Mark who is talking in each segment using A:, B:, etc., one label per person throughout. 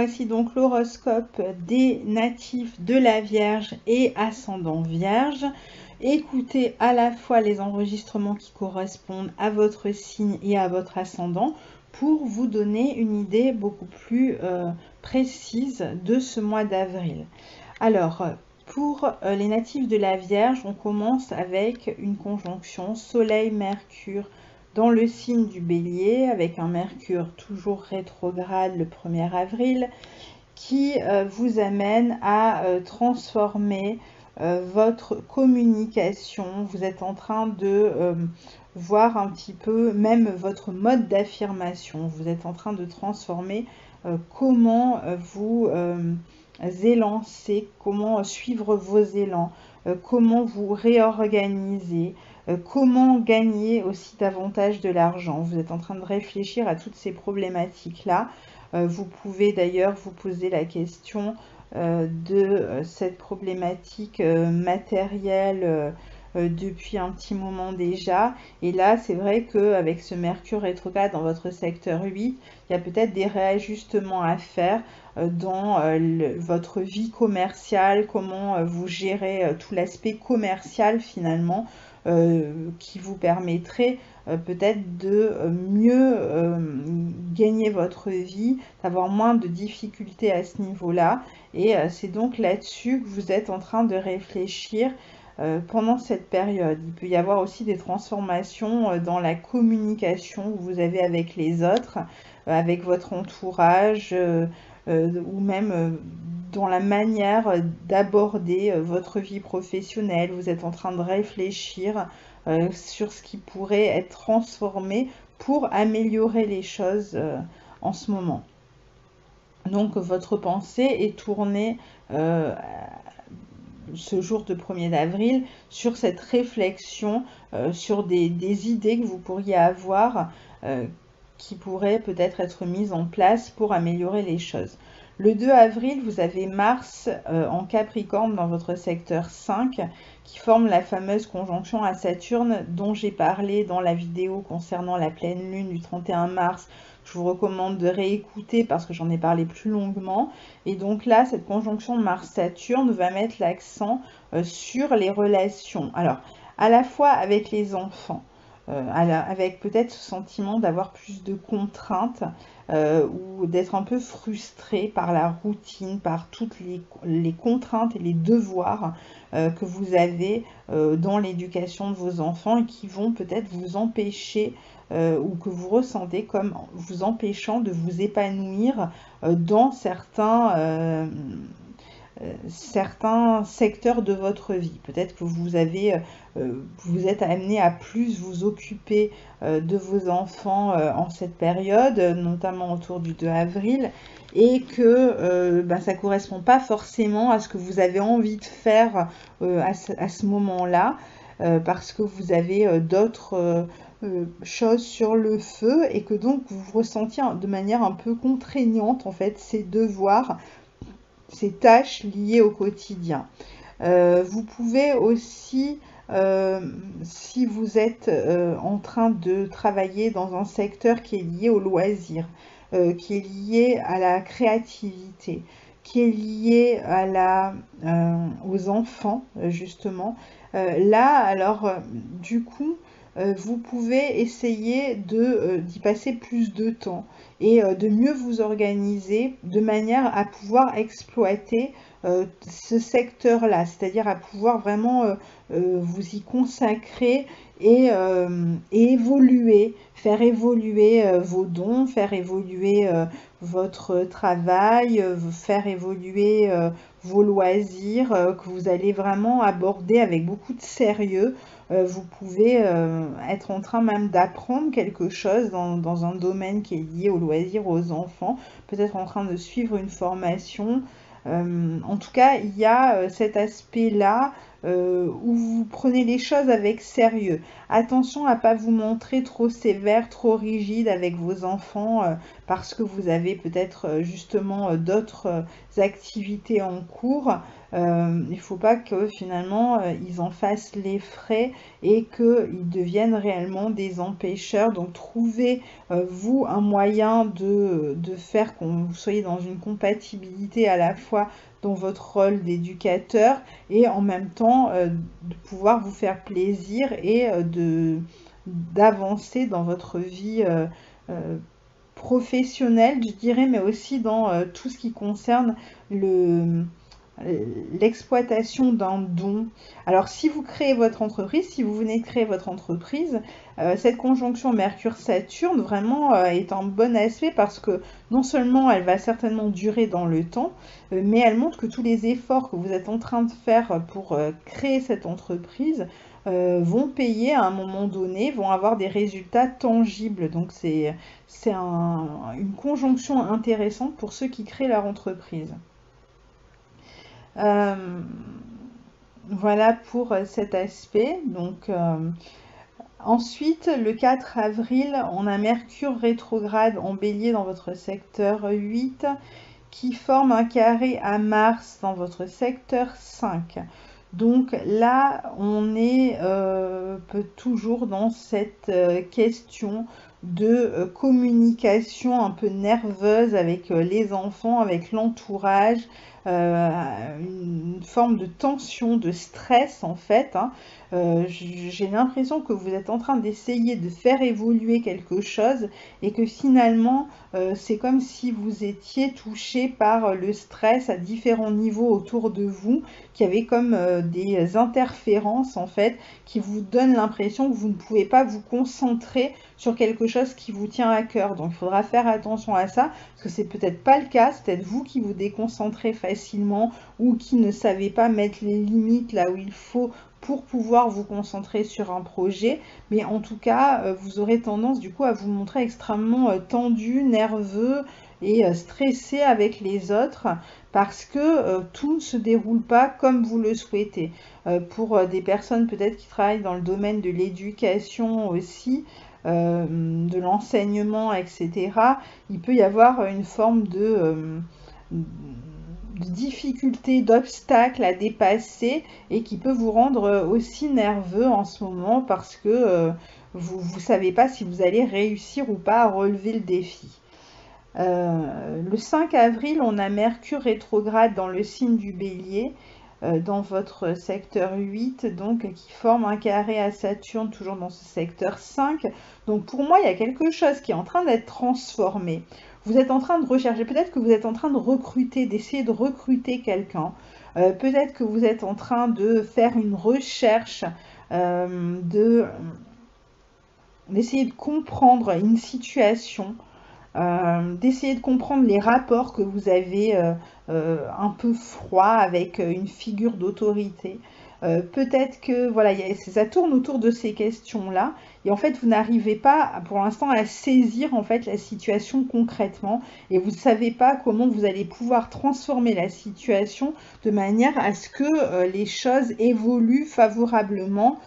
A: voici donc l'horoscope des natifs de la Vierge et ascendant Vierge. Écoutez à la fois les enregistrements qui correspondent à votre signe et à votre ascendant pour vous donner une idée beaucoup plus précise de ce mois d'avril. Alors, pour les natifs de la Vierge, on commence avec une conjonction Soleil-Mercure dans le signe du Bélier, avec un Mercure toujours rétrograde le 1er avril, qui vous amène à transformer votre communication. Vous êtes en train de voir un petit peu même votre mode d'affirmation. Vous êtes en train de transformer comment vous élancer, comment suivre vos élans, comment vous réorganiser, comment gagner aussi davantage de l'argent. Vous êtes en train de réfléchir à toutes ces problématiques-là. Vous pouvez d'ailleurs vous poser la question de cette problématique matérielle depuis un petit moment déjà. Et là, c'est vrai qu'avec ce Mercure rétrograde dans votre secteur 8, il y a peut-être des réajustements à faire dans votre vie commerciale, comment vous gérez tout l'aspect commercial finalement, qui vous permettrait peut-être de mieux gagner votre vie, d'avoir moins de difficultés à ce niveau-là. Et c'est donc là-dessus que vous êtes en train de réfléchir pendant cette période. Il peut y avoir aussi des transformations dans la communication que vous avez avec les autres, avec votre entourage, ou même dans la manière d'aborder votre vie professionnelle. Vous êtes en train de réfléchir sur ce qui pourrait être transformé pour améliorer les choses en ce moment. Donc votre pensée est tournée ce jour de 1er avril sur cette réflexion, sur des idées que vous pourriez avoir qui pourraient peut-être être mises en place pour améliorer les choses. Le 2 avril, vous avez Mars en Capricorne dans votre secteur 5 qui forme la fameuse conjonction à Saturne dont j'ai parlé dans la vidéo concernant la pleine lune du 31 mars. Je vous recommande de réécouter parce que j'en ai parlé plus longuement. Et donc là, cette conjonction Mars-Saturne va mettre l'accent sur les relations. Alors, à la fois avec les enfants, avec peut-être ce sentiment d'avoir plus de contraintes ou d'être un peu frustré par la routine, par toutes les contraintes et les devoirs que vous avez dans l'éducation de vos enfants et qui vont peut-être vous empêcher ou que vous ressentez comme vous empêchant de vous épanouir dans certains secteurs de votre vie. Peut-être que vous êtes amené à plus vous occuper de vos enfants en cette période, notamment autour du 2 avril, et que ça ne correspond pas forcément à ce que vous avez envie de faire à ce moment-là, parce que vous avez d'autres choses sur le feu et que donc vous ressentiez de manière un peu contraignante en fait ces devoirs, ces tâches liées au quotidien. Vous pouvez aussi, si vous êtes en train de travailler dans un secteur qui est lié au loisir, qui est lié à la créativité, qui est lié aux enfants, justement, là, alors, du coup, vous pouvez essayer d'y passer plus de temps et de mieux vous organiser de manière à pouvoir exploiter ce secteur-là, c'est-à-dire à pouvoir vraiment vous y consacrer et évoluer, faire évoluer vos dons, faire évoluer votre travail, faire évoluer vos loisirs que vous allez vraiment aborder avec beaucoup de sérieux. Vous pouvez être en train même d'apprendre quelque chose dans un domaine qui est lié au loisir, aux enfants, peut-être en train de suivre une formation. En tout cas, il y a cet aspect-là où vous prenez les choses avec sérieux. Attention à pas vous montrer trop sévère, trop rigide avec vos enfants parce que vous avez peut-être justement d'autres activités en cours. Il ne faut pas que finalement ils en fassent les frais et qu'ils deviennent réellement des empêcheurs. Donc trouvez vous un moyen de faire qu'on vous soyez dans une compatibilité à la fois dans votre rôle d'éducateur et en même temps de pouvoir vous faire plaisir et d'avancer dans votre vie professionnelle, je dirais, mais aussi dans tout ce qui concerne l'exploitation d'un don. Alors si vous créez votre entreprise, si vous venez de créer votre entreprise, cette conjonction Mercure-Saturne vraiment est un bon aspect parce que non seulement elle va certainement durer dans le temps, mais elle montre que tous les efforts que vous êtes en train de faire pour créer cette entreprise vont payer à un moment donné, vont avoir des résultats tangibles. Donc c'est une conjonction intéressante pour ceux qui créent leur entreprise. Voilà pour cet aspect. Donc, ensuite, le 4 avril, on a Mercure rétrograde en Bélier dans votre secteur 8 qui forme un carré à Mars dans votre secteur 5. Donc là, on est toujours dans cette question de communication un peu nerveuse avec les enfants, avec l'entourage, une forme de tension, de stress en fait. J'ai l'impression que vous êtes en train d'essayer de faire évoluer quelque chose et que finalement c'est comme si vous étiez touché par le stress à différents niveaux autour de vous, qu'il y avait comme des interférences en fait qui vous donnent l'impression que vous ne pouvez pas vous concentrer sur quelque chose qui vous tient à cœur. Donc il faudra faire attention à ça parce que c'est peut-être pas le cas, c'est peut-être vous qui vous déconcentrez facilement ou qui ne savez pas mettre les limites là où il faut pour pouvoir vous concentrer sur un projet, mais en tout cas vous aurez tendance du coup à vous montrer extrêmement tendu, nerveux et stressé avec les autres parce que tout ne se déroule pas comme vous le souhaitez. Pour des personnes peut-être qui travaillent dans le domaine de l'éducation aussi, de l'enseignement, etc., il peut y avoir une forme de difficultés, d'obstacles à dépasser et qui peut vous rendre aussi nerveux en ce moment parce que vous ne savez pas si vous allez réussir ou pas à relever le défi. Le 5 avril, on a Mercure rétrograde dans le signe du Bélier, dans votre secteur 8, donc qui forme un carré à Saturne, toujours dans ce secteur 5. Donc pour moi, il y a quelque chose qui est en train d'être transformé. Vous êtes en train de rechercher, peut-être que vous êtes en train de recruter, d'essayer de recruter quelqu'un. Peut-être que vous êtes en train de faire une recherche, d'essayer de comprendre une situation. D'essayer de comprendre les rapports que vous avez un peu froids avec une figure d'autorité. Peut-être que voilà, ça tourne autour de ces questions-là et en fait vous n'arrivez pas pour l'instant à saisir en fait la situation concrètement et vous ne savez pas comment vous allez pouvoir transformer la situation de manière à ce que les choses évoluent favorablement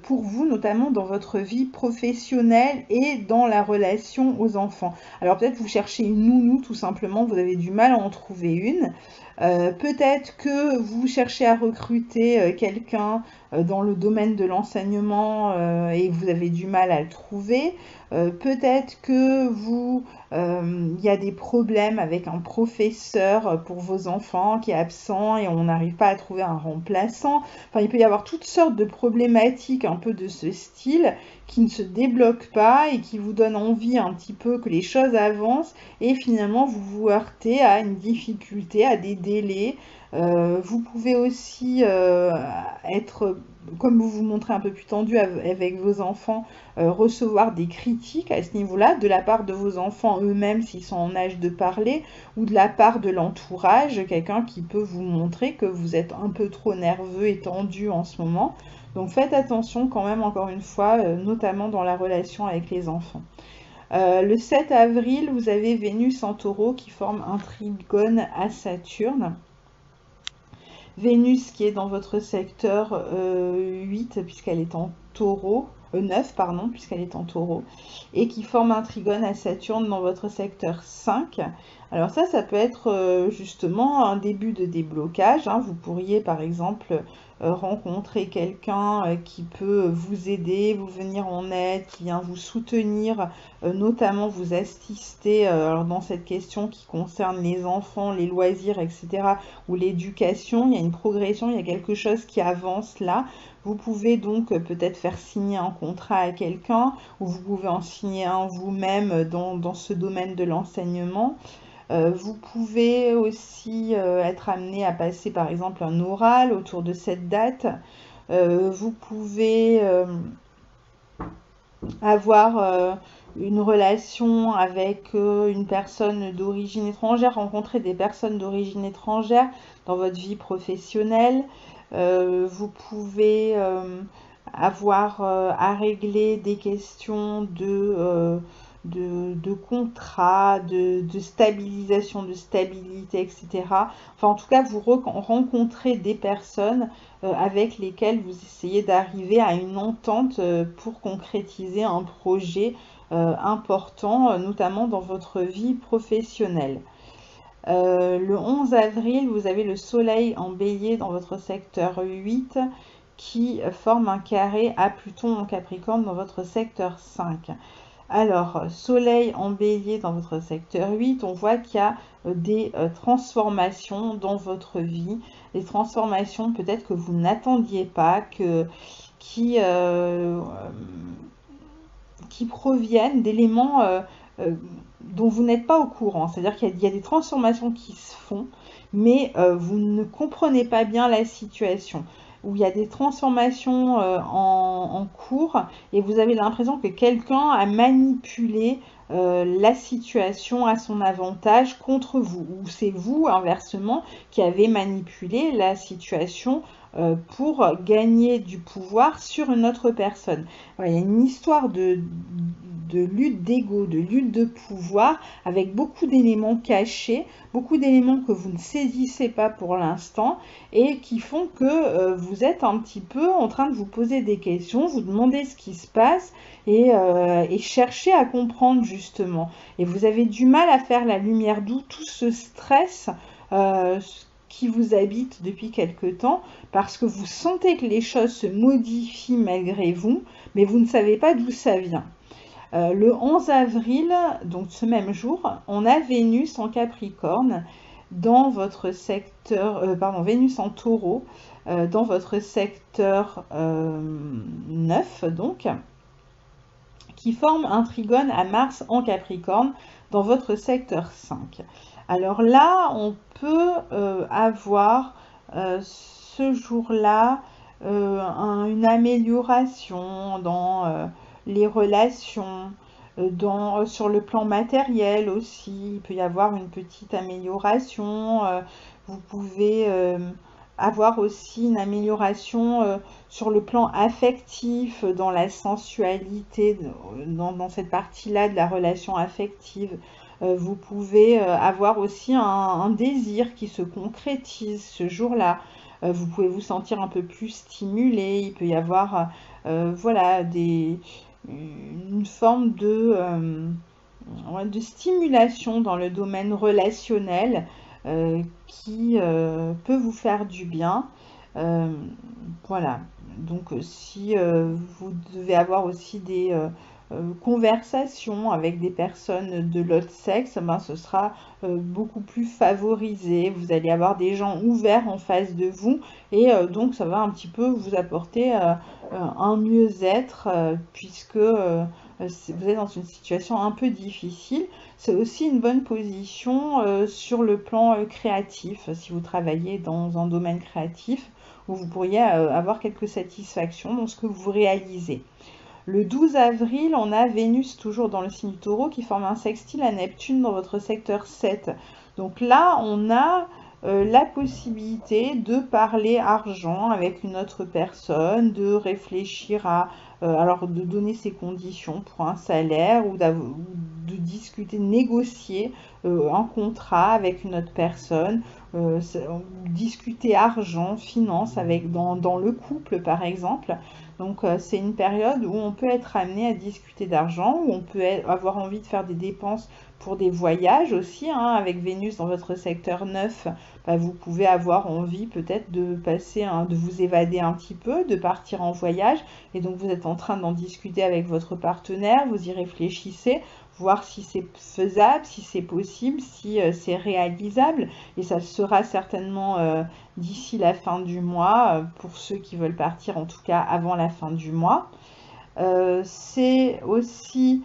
A: pour vous, notamment dans votre vie professionnelle et dans la relation aux enfants. Alors peut-être vous cherchez une nounou tout simplement, vous avez du mal à en trouver une. Peut-être que vous cherchez à recruter quelqu'un dans le domaine de l'enseignement et vous avez du mal à le trouver. Peut-être que il y a des problèmes avec un professeur pour vos enfants qui est absent et on n'arrive pas à trouver un remplaçant. Enfin, il peut y avoir toutes sortes de problématiques un peu de ce style qui ne se débloquent pas et qui vous donnent envie un petit peu que les choses avancent et finalement vous vous heurtez à une difficulté, à des délais. Vous pouvez aussi être, comme vous vous montrez un peu plus tendu avec vos enfants, recevoir des critiques à ce niveau-là, de la part de vos enfants eux-mêmes s'ils sont en âge de parler, ou de la part de l'entourage, quelqu'un qui peut vous montrer que vous êtes un peu trop nerveux et tendu en ce moment. Donc faites attention quand même, encore une fois, notamment dans la relation avec les enfants. Le 7 avril, vous avez Vénus en Taureau qui forme un trigone à Saturne. Vénus qui est dans votre secteur 8, puisqu'elle est en taureau, 9, pardon, puisqu'elle est en taureau, et qui forme un trigone à Saturne dans votre secteur 5. Alors ça peut être justement un début de déblocage, hein. Vous pourriez par exemple rencontrer quelqu'un qui peut vous aider, vous venir en aide, qui vient vous soutenir, notamment vous assister alors dans cette question qui concerne les enfants, les loisirs, etc., ou l'éducation. Il y a une progression, il y a quelque chose qui avance là. Vous pouvez donc peut-être faire signer un contrat à quelqu'un, ou vous pouvez en signer un vous-même dans ce domaine de l'enseignement. Vous pouvez aussi être amené à passer par exemple un oral autour de cette date. Vous pouvez avoir une relation avec une personne d'origine étrangère, rencontrer des personnes d'origine étrangère dans votre vie professionnelle. Vous pouvez avoir à régler des questions de contrat, de stabilisation, de stabilité, etc. Enfin, en tout cas, vous rencontrez des personnes avec lesquelles vous essayez d'arriver à une entente pour concrétiser un projet important, notamment dans votre vie professionnelle. Le 11 avril, vous avez le soleil en bélier dans votre secteur 8 qui forme un carré à Pluton en Capricorne dans votre secteur 5. Alors, soleil en bélier dans votre secteur 8, on voit qu'il y a des transformations dans votre vie, des transformations peut-être que vous n'attendiez pas, qui proviennent d'éléments dont vous n'êtes pas au courant. C'est-à-dire qu'il y a des transformations qui se font, mais vous ne comprenez pas bien la situation. Où il y a des transformations en cours et vous avez l'impression que quelqu'un a manipulé la situation à son avantage contre vous. Ou c'est vous, inversement, qui avez manipulé la situation pour gagner du pouvoir sur une autre personne. Voilà, il y a une histoire de lutte d'ego, de lutte de pouvoir, avec beaucoup d'éléments cachés, beaucoup d'éléments que vous ne saisissez pas pour l'instant, et qui font que vous êtes un petit peu en train de vous poser des questions, vous demandez ce qui se passe, et chercher à comprendre justement. Et vous avez du mal à faire la lumière, d'où tout ce stress qui vous habite depuis quelque temps, parce que vous sentez que les choses se modifient malgré vous, mais vous ne savez pas d'où ça vient. Le 11 avril, donc ce même jour, on a Vénus en Capricorne dans votre secteur, Vénus en Taureau dans votre secteur 9, donc, qui forme un trigone à Mars en Capricorne dans votre secteur 5. Alors là, on peut avoir ce jour-là une amélioration dans les relations, sur le plan matériel aussi. Il peut y avoir une petite amélioration. Vous pouvez avoir aussi une amélioration sur le plan affectif, dans la sensualité, dans cette partie-là de la relation affective. Vous pouvez avoir aussi un désir qui se concrétise ce jour-là. Vous pouvez vous sentir un peu plus stimulé. Il peut y avoir voilà, une forme de stimulation dans le domaine relationnel qui peut vous faire du bien. Voilà. Donc si vous devez avoir aussi des conversations avec des personnes de l'autre sexe, ben, ce sera beaucoup plus favorisé. Vous allez avoir des gens ouverts en face de vous et donc ça va un petit peu vous apporter un mieux-être puisque vous êtes dans une situation un peu difficile. C'est aussi une bonne position sur le plan créatif, si vous travaillez dans un domaine créatif où vous pourriez avoir quelques satisfactions dans ce que vous réalisez. Le 12 avril, on a Vénus toujours dans le signe du Taureau qui forme un sextile à Neptune dans votre secteur 7. Donc là, on a la possibilité de parler argent avec une autre personne, de réfléchir à, alors de donner ses conditions pour un salaire ou de discuter, de négocier un contrat avec une autre personne, discuter argent, finance dans le couple par exemple. Donc c'est une période où on peut être amené à discuter d'argent, où on peut avoir envie de faire des dépenses pour des voyages aussi, hein, avec Vénus dans votre secteur 9, bah, vous pouvez avoir envie peut-être de de vous évader un petit peu, de partir en voyage, et donc vous êtes en train d'en discuter avec votre partenaire, vous y réfléchissez, voir si c'est faisable, si c'est possible, si c'est réalisable, et ça sera certainement d'ici la fin du mois, pour ceux qui veulent partir en tout cas avant la fin du mois. C'est aussi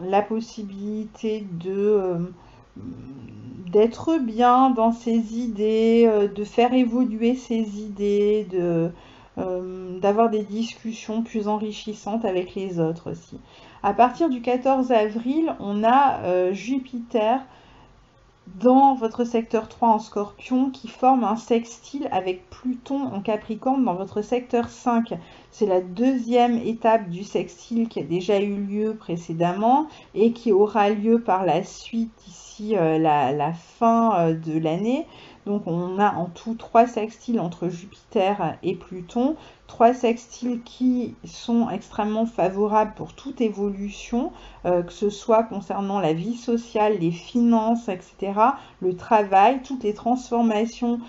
A: la possibilité d'être bien dans ses idées, de faire évoluer ses idées, d'avoir des discussions plus enrichissantes avec les autres aussi. À partir du 14 avril, on a Jupiter dans votre secteur 3 en Scorpion qui forme un sextile avec Pluton en Capricorne dans votre secteur 5. C'est la deuxième étape du sextile qui a déjà eu lieu précédemment et qui aura lieu par la suite ici la fin de l'année. Donc on a en tout 3 sextiles entre Jupiter et Pluton, 3 sextiles qui sont extrêmement favorables pour toute évolution, que ce soit concernant la vie sociale, les finances, etc., le travail, toutes les transformations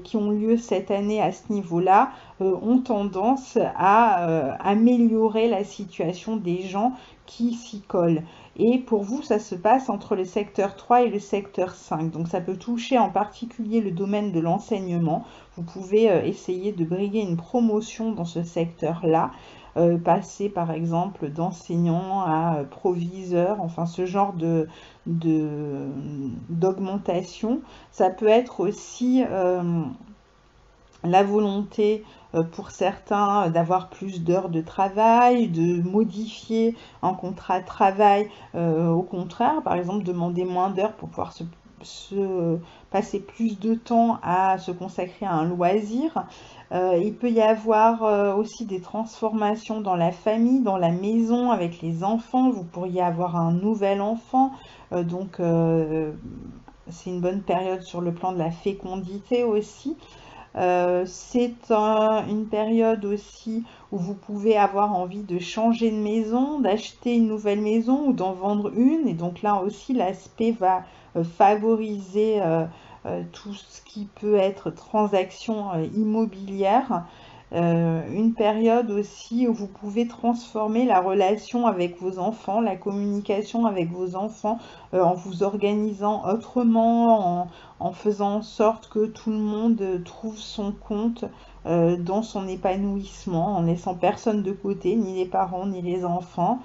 A: qui ont lieu cette année à ce niveau-là ont tendance à améliorer la situation des gens qui s'y collent. Et pour vous, ça se passe entre le secteur 3 et le secteur 5. Donc ça peut toucher en particulier le domaine de l'enseignement. Vous pouvez essayer de briguer une promotion dans ce secteur-là. Passer par exemple d'enseignant à proviseur, enfin ce genre d'augmentation. Ça peut être aussi la volonté pour certains d'avoir plus d'heures de travail, de modifier un contrat de travail, au contraire, par exemple demander moins d'heures pour pouvoir passer plus de temps à se consacrer à un loisir. Il peut y avoir aussi des transformations dans la famille, dans la maison, avec les enfants. Vous pourriez avoir un nouvel enfant, donc c'est une bonne période sur le plan de la fécondité aussi. C'est une période aussi où vous pouvez avoir envie de changer de maison, d'acheter une nouvelle maison ou d'en vendre une. Et donc là aussi, l'aspect va favoriser tout ce qui peut être transaction immobilière. Une période aussi où vous pouvez transformer la relation avec vos enfants, la communication avec vos enfants, en vous organisant autrement, en faisant en sorte que tout le monde trouve son compte dans son épanouissement, en laissant personne de côté, ni les parents, ni les enfants.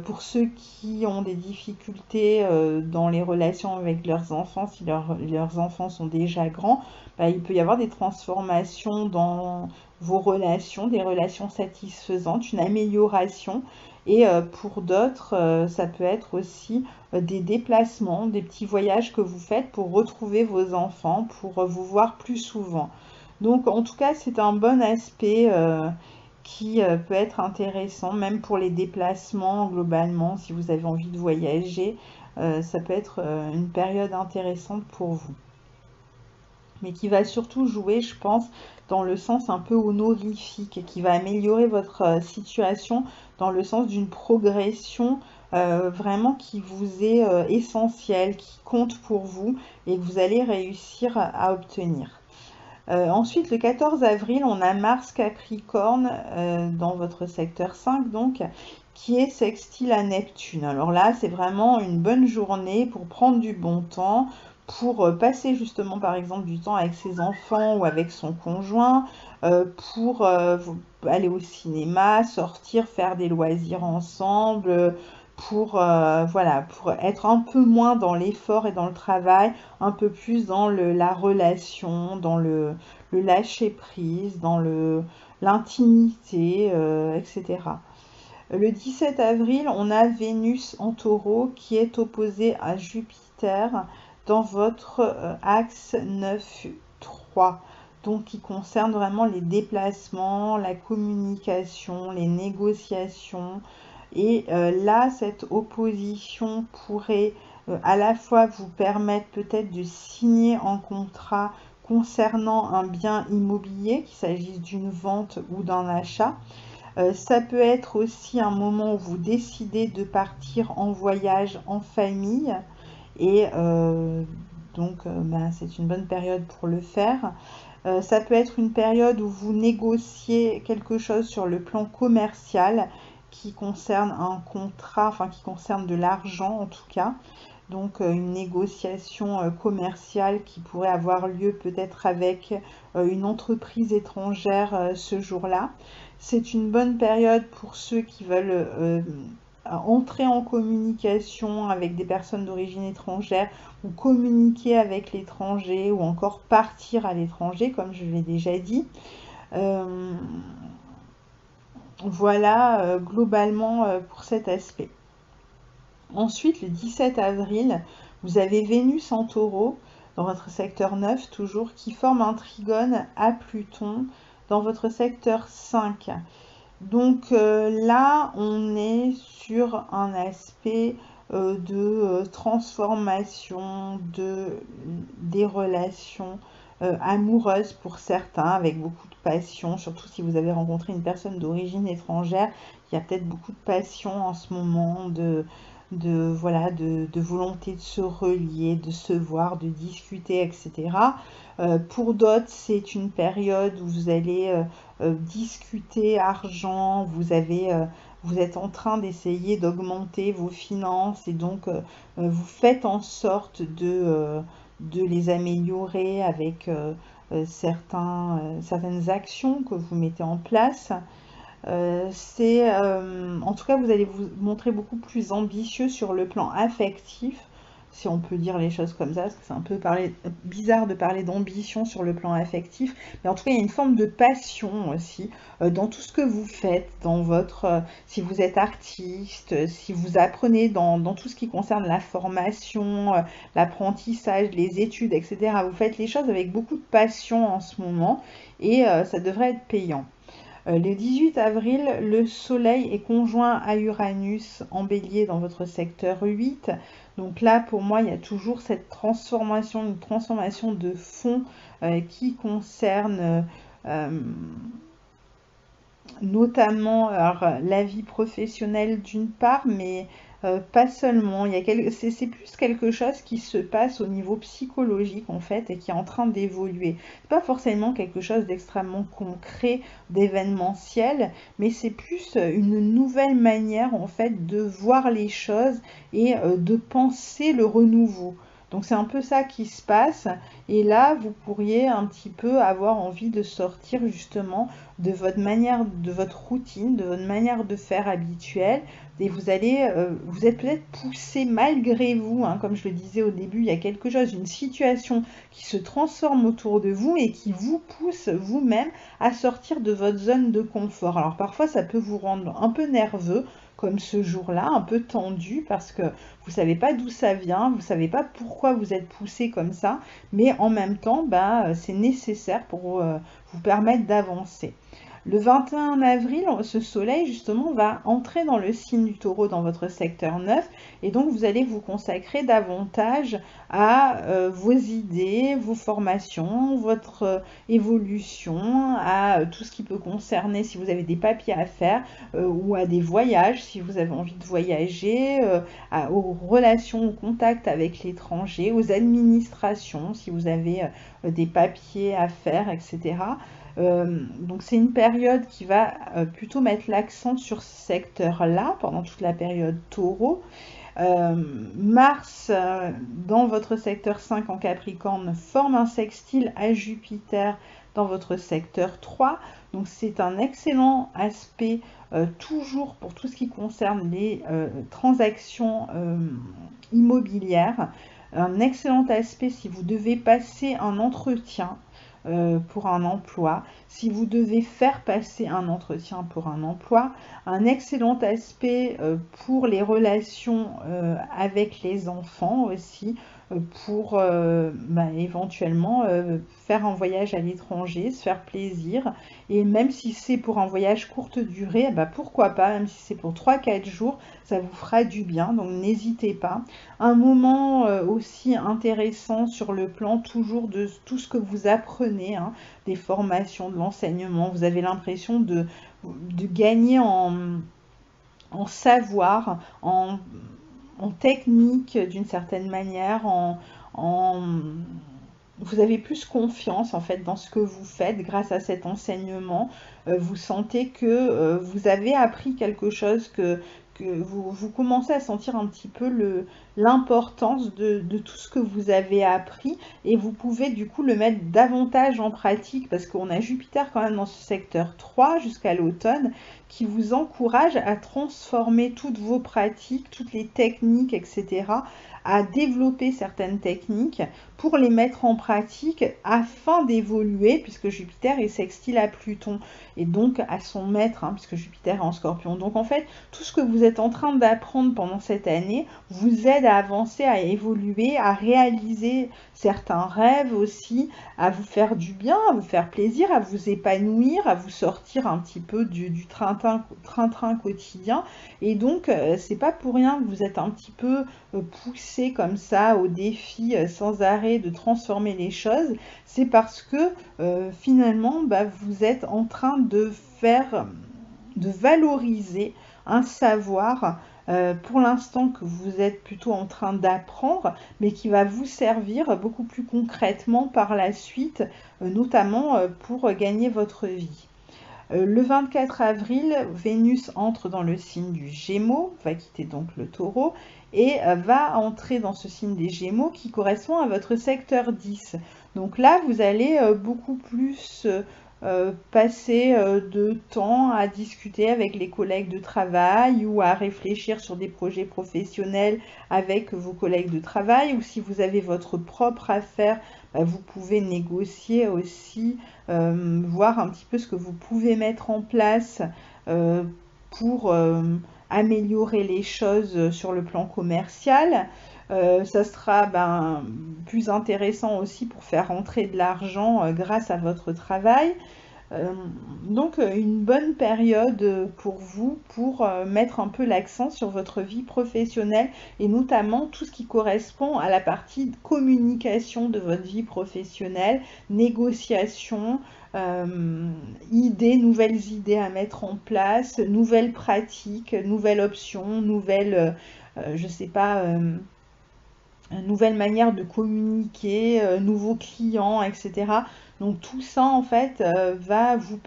A: Pour ceux qui ont des difficultés dans les relations avec leurs enfants, si leurs enfants sont déjà grands, bah, il peut y avoir des transformations dans vos relations, des relations satisfaisantes, une amélioration. Et pour d'autres, ça peut être aussi des déplacements, des petits voyages que vous faites pour retrouver vos enfants, pour vous voir plus souvent. Donc en tout cas, c'est un bon aspect qui peut être intéressant, même pour les déplacements globalement, si vous avez envie de voyager, ça peut être une période intéressante pour vous. Mais qui va surtout jouer, je pense, dans le sens un peu honorifique, et qui va améliorer votre situation dans le sens d'une progression vraiment qui vous est essentielle, qui compte pour vous et que vous allez réussir à obtenir. Ensuite, le 14 avril, on a Mars Capricorne dans votre secteur 5, donc, qui est sextile à Neptune. Alors là, c'est vraiment une bonne journée pour prendre du bon temps, pour passer justement, par exemple, du temps avec ses enfants ou avec son conjoint, pour aller au cinéma, sortir, faire des loisirs ensemble, pour, voilà, pour être un peu moins dans l'effort et dans le travail, un peu plus dans la relation, dans le lâcher prise, dans l'intimité, etc. Le 17 avril, on a Vénus en taureau qui est opposée à Jupiter dans votre axe 9-3. Donc qui concerne vraiment les déplacements, la communication, les négociations. Et là, cette opposition pourrait à la fois vous permettre peut-être de signer un contrat concernant un bien immobilier, qu'il s'agisse d'une vente ou d'un achat. Ça peut être aussi un moment où vous décidez de partir en voyage en famille et c'est une bonne période pour le faire. Ça peut être une période où vous négociez quelque chose sur le plan commercial qui concerne un contrat, enfin qui concerne de l'argent en tout cas. Donc une négociation commerciale qui pourrait avoir lieu peut-être avec une entreprise étrangère ce jour-là. C'est une bonne période pour ceux qui veulent entrer en communication avec des personnes d'origine étrangère ou communiquer avec l'étranger ou encore partir à l'étranger, comme je l'ai déjà dit. Voilà globalement pour cet aspect. Ensuite, le 17 avril, vous avez Vénus en Taureau, dans votre secteur 9 toujours, qui forme un trigone à Pluton dans votre secteur 5. Donc là, on est sur un aspect de transformation des relations amoureuses pour certains, avec beaucoup de passion, surtout si vous avez rencontré une personne d'origine étrangère. Il y a peut-être beaucoup de passion en ce moment, de volonté de se relier, de se voir, de discuter, etc. Pour d'autres, c'est une période où vous allez discuter argent, vous êtes en train d'essayer d'augmenter vos finances et donc vous faites en sorte de les améliorer avec certaines actions que vous mettez en place. En tout cas, vous allez vous montrer beaucoup plus ambitieux sur le plan affectif, si on peut dire les choses comme ça, parce que c'est un peu bizarre de parler d'ambition sur le plan affectif, mais en tout cas, il y a une forme de passion aussi dans tout ce que vous faites, si vous êtes artiste, si vous apprenez dans tout ce qui concerne la formation, l'apprentissage, les études, etc. Vous faites les choses avec beaucoup de passion en ce moment et ça devrait être payant. Le 18 avril, le Soleil est conjoint à Uranus en Bélier dans votre secteur 8. Donc là, pour moi, il y a toujours cette transformation, une transformation de fond qui concerne notamment la vie professionnelle d'une part, mais pas seulement. C'est plus quelque chose qui se passe au niveau psychologique en fait et qui est en train d'évoluer. C'est pas forcément quelque chose d'extrêmement concret, d'événementiel, mais c'est plus une nouvelle manière en fait de voir les choses et de penser le renouveau. Donc c'est un peu ça qui se passe et là vous pourriez un petit peu avoir envie de sortir justement de votre manière, de votre routine, de votre manière de faire habituelle et vous êtes peut-être poussé malgré vous, hein, comme je le disais au début, il y a quelque chose, une situation qui se transforme autour de vous et qui vous pousse vous-même à sortir de votre zone de confort. Alors parfois ça peut vous rendre un peu nerveux, comme ce jour-là, un peu tendu parce que vous savez pas d'où ça vient, vous savez pas pourquoi vous êtes poussé comme ça, mais en même temps, c'est nécessaire pour vous permettre d'avancer. Le 21 avril, ce soleil justement va entrer dans le signe du Taureau dans votre secteur 9 et donc vous allez vous consacrer davantage à vos idées, vos formations, votre évolution, à tout ce qui peut concerner si vous avez des papiers à faire ou à des voyages si vous avez envie de voyager, aux relations, aux contacts avec l'étranger, aux administrations si vous avez des papiers à faire, etc. Donc c'est une période qui va plutôt mettre l'accent sur ce secteur-là pendant toute la période Taureau. Mars, dans votre secteur 5 en Capricorne, forme un sextile à Jupiter dans votre secteur 3. Donc c'est un excellent aspect toujours pour tout ce qui concerne les transactions immobilières. Un excellent aspect si vous devez passer un entretien pour un emploi, si vous devez faire passer un entretien pour un emploi, un excellent aspect pour les relations avec les enfants aussi. pour éventuellement faire un voyage à l'étranger, se faire plaisir. Et même si c'est pour un voyage courte durée, pourquoi pas, même si c'est pour 3-4 jours, ça vous fera du bien, donc n'hésitez pas. Un moment aussi intéressant sur le plan toujours de tout ce que vous apprenez, hein, des formations, de l'enseignement, vous avez l'impression de gagner en savoir, en technique d'une certaine manière, vous avez plus confiance en fait dans ce que vous faites grâce à cet enseignement. Vous sentez que vous avez appris quelque chose, que vous commencez à sentir un petit peu l'importance de tout ce que vous avez appris, et vous pouvez du coup le mettre davantage en pratique parce qu'on a Jupiter quand même dans ce secteur 3 jusqu'à l'automne qui vous encourage à transformer toutes vos pratiques, toutes les techniques, etc., à développer certaines techniques pour les mettre en pratique afin d'évoluer, puisque Jupiter est sextile à Pluton et donc à son maître, hein, puisque Jupiter est en Scorpion. Donc en fait, tout ce que vous êtes en train d'apprendre pendant cette année vous aide à avancer, à évoluer, à réaliser certains rêves aussi, à vous faire du bien, à vous faire plaisir, à vous épanouir, à vous sortir un petit peu du train-train quotidien. Et donc, c'est pas pour rien que vous êtes un petit peu poussé comme ça au défi sans arrêt de transformer les choses. C'est parce que finalement, vous êtes en train de valoriser un savoir pour l'instant que vous êtes plutôt en train d'apprendre, mais qui va vous servir beaucoup plus concrètement par la suite, notamment pour gagner votre vie. Le 24 avril, Vénus entre dans le signe du Gémeaux, va quitter donc le Taureau, et va entrer dans ce signe des Gémeaux qui correspond à votre secteur 10. Donc là, vous allez beaucoup plus passer de temps à discuter avec les collègues de travail ou à réfléchir sur des projets professionnels avec vos collègues de travail, ou si vous avez votre propre affaire, vous pouvez négocier aussi, voir un petit peu ce que vous pouvez mettre en place pour améliorer les choses sur le plan commercial. Ça sera plus intéressant aussi pour faire rentrer de l'argent grâce à votre travail. Donc une bonne période pour vous pour mettre un peu l'accent sur votre vie professionnelle et notamment tout ce qui correspond à la partie communication de votre vie professionnelle, négociation, nouvelles idées à mettre en place, nouvelles pratiques, nouvelles options, je sais pas, nouvelle manière de communiquer, nouveaux clients, etc. Donc tout ça en fait va vous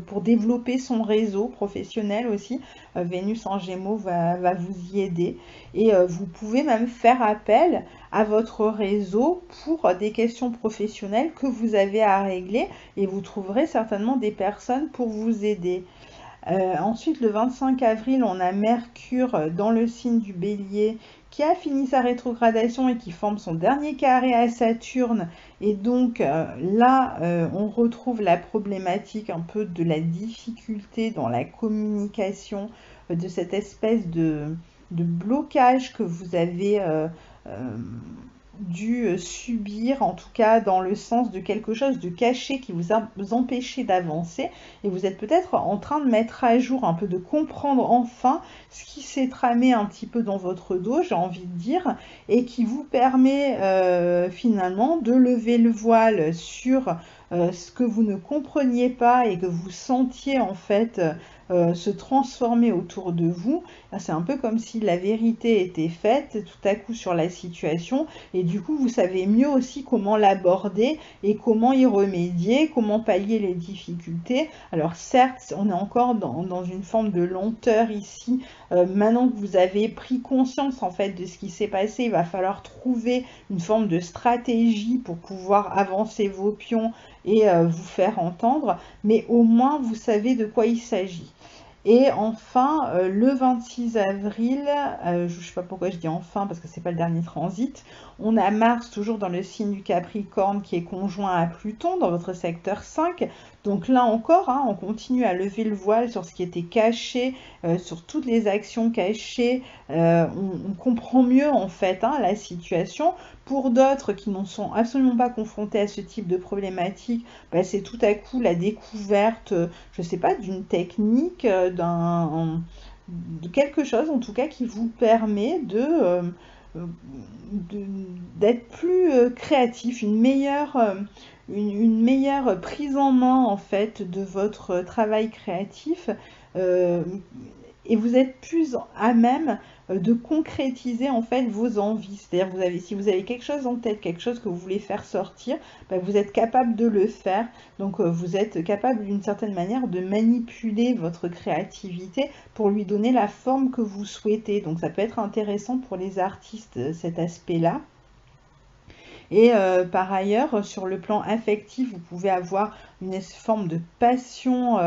A: pour développer son réseau professionnel aussi. Vénus en Gémeaux va vous y aider, et vous pouvez même faire appel à votre réseau pour des questions professionnelles que vous avez à régler, et vous trouverez certainement des personnes pour vous aider. Ensuite, le 25 avril, on a Mercure dans le signe du Bélier qui a fini sa rétrogradation et qui forme son dernier carré à Saturne. Et donc là, on retrouve la problématique un peu de la difficulté dans la communication, de cette espèce de blocage que vous avez dû subir, en tout cas dans le sens de quelque chose de caché qui vous empêchez d'avancer, et vous êtes peut-être en train de mettre à jour, un peu de comprendre enfin ce qui s'est tramé un petit peu dans votre dos, j'ai envie de dire, et qui vous permet finalement de lever le voile sur ce que vous ne compreniez pas et que vous sentiez en fait se transformer autour de vous. C'est un peu comme si la vérité était faite tout à coup sur la situation, et du coup vous savez mieux aussi comment l'aborder et comment y remédier, comment pallier les difficultés. Alors certes, on est encore dans une forme de lenteur ici. Maintenant que vous avez pris conscience en fait de ce qui s'est passé, il va falloir trouver une forme de stratégie pour pouvoir avancer vos pions et vous faire entendre, mais au moins vous savez de quoi il s'agit. Et enfin, le 26 avril, je ne sais pas pourquoi je dis enfin, parce que c'est pas le dernier transit, on a Mars toujours dans le signe du Capricorne qui est conjoint à Pluton dans votre secteur 5. Donc là encore, hein, on continue à lever le voile sur ce qui était caché, sur toutes les actions cachées. On comprend mieux en fait hein, la situation. Pour d'autres qui n'en sont absolument pas confrontés à ce type de problématique, bah, c'est tout à coup la découverte, je ne sais pas, d'une technique, de quelque chose en tout cas qui vous permet d'être plus créatif, une meilleure prise en main en fait de votre travail créatif euh, et vous êtes plus à même de concrétiser en fait vos envies. C'est-à-dire si vous avez quelque chose en tête, quelque chose que vous voulez faire sortir, bah, vous êtes capable de le faire. Donc vous êtes capable d'une certaine manière de manipuler votre créativité pour lui donner la forme que vous souhaitez. Donc ça peut être intéressant pour les artistes cet aspect-là. Et par ailleurs, sur le plan affectif, vous pouvez avoir une forme de passion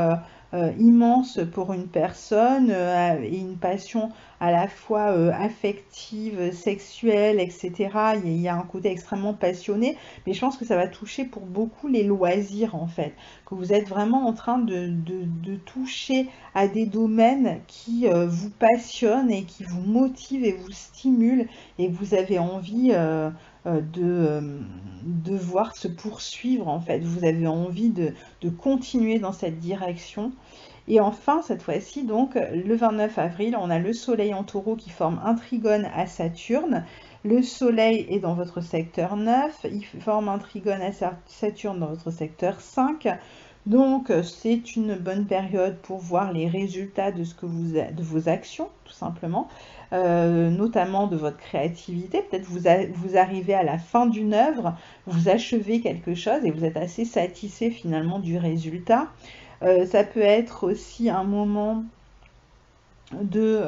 A: immense pour une personne et une passion à la fois affective, sexuelle, etc. Il y a un côté extrêmement passionné, mais je pense que ça va toucher pour beaucoup les loisirs en fait, que vous êtes vraiment en train de toucher à des domaines qui vous passionnent et qui vous motivent et vous stimulent et que vous avez envie de voir se poursuivre en fait. Vous avez envie de continuer dans cette direction. Et enfin, cette fois-ci, donc, le 29 avril, on a le Soleil en Taureau qui forme un trigone à Saturne. Le Soleil est dans votre secteur 9, il forme un trigone à Saturne dans votre secteur 5. Donc, c'est une bonne période pour voir les résultats de de vos actions, tout simplement, notamment de votre créativité. Peut-être vous arrivez à la fin d'une œuvre, vous achevez quelque chose et vous êtes assez satisfait finalement du résultat. Ça peut être aussi un moment de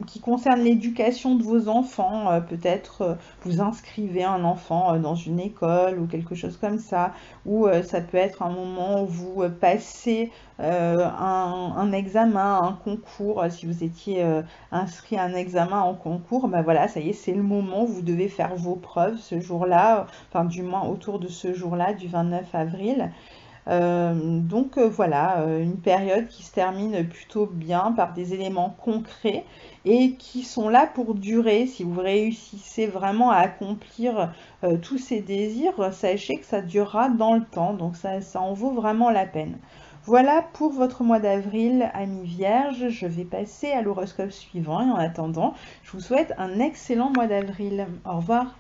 A: qui concerne l'éducation de vos enfants. Peut-être vous inscrivez un enfant dans une école ou quelque chose comme ça. Ou ça peut être un moment où vous passez un examen, un concours. Si vous étiez inscrit à un examen en concours, ben voilà, ça y est, c'est le moment où vous devez faire vos preuves ce jour-là, enfin du moins autour de ce jour-là, du 29 avril. Donc voilà, une période qui se termine plutôt bien par des éléments concrets et qui sont là pour durer. Si vous réussissez vraiment à accomplir tous ces désirs, sachez que ça durera dans le temps, donc ça en vaut vraiment la peine. Voilà pour votre mois d'avril, amis vierges. Je vais passer à l'horoscope suivant et en attendant, je vous souhaite un excellent mois d'avril. Au revoir.